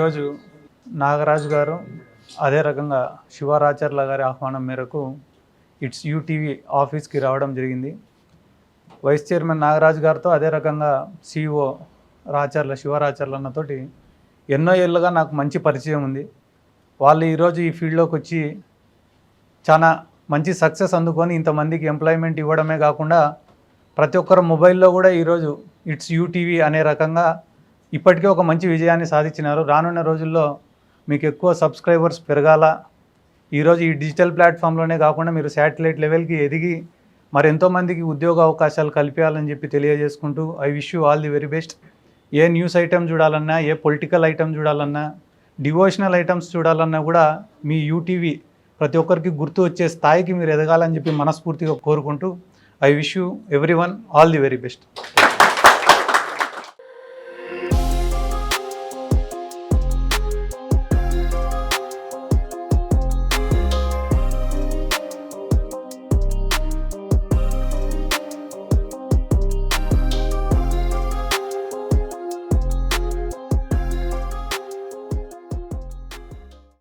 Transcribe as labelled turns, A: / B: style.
A: ఈరోజు నాగరాజు గారు అదే రకంగా శివరాచర్ల గారి ఆహ్వానం మేరకు ఇట్స్ యూటీవీ ఆఫీస్కి రావడం జరిగింది. వైస్ చైర్మన్ నాగరాజు గారితో అదే రకంగా సిఇఓ శివరాచర్లన్నతోటి ఎన్నో ఏళ్ళుగా నాకు మంచి పరిచయం ఉంది. వాళ్ళు ఈరోజు ఈ ఫీల్డ్లోకి వచ్చి చాలా మంచి సక్సెస్ అందుకొని ఇంతమందికి ఎంప్లాయ్మెంట్ ఇవ్వడమే కాకుండా ప్రతి ఒక్కరు మొబైల్లో కూడా ఈరోజు ఇట్స్ యూటీవీ అనే రకంగా ఇప్పటికే ఒక మంచి విజయాన్ని సాధించినారు. రానున్న రోజుల్లో మీకు ఎక్కువ సబ్స్క్రైబర్స్ పెరగాల, ఈరోజు ఈ డిజిటల్ ప్లాట్ఫామ్లోనే కాకుండా మీరు శాటిలైట్ లెవెల్కి ఎదిగి మరి ఎంతోమందికి ఉద్యోగ అవకాశాలు కల్పించాలని చెప్పి తెలియజేసుకుంటూ I wish you all the very best. A news item చూడాలన్నా, ఏ పొలిటికల్ ఐటమ్ చూడాలన్నా, డివోషనల్ ఐటమ్స్ చూడాలన్నా కూడా మీ యూటీవీ ప్రతి ఒక్కరికి గుర్తు వచ్చే స్థాయికి మీరు ఎదగాలని చెప్పి మనస్ఫూర్తిగా కోరుకుంటూ I wish you everyone all the very best.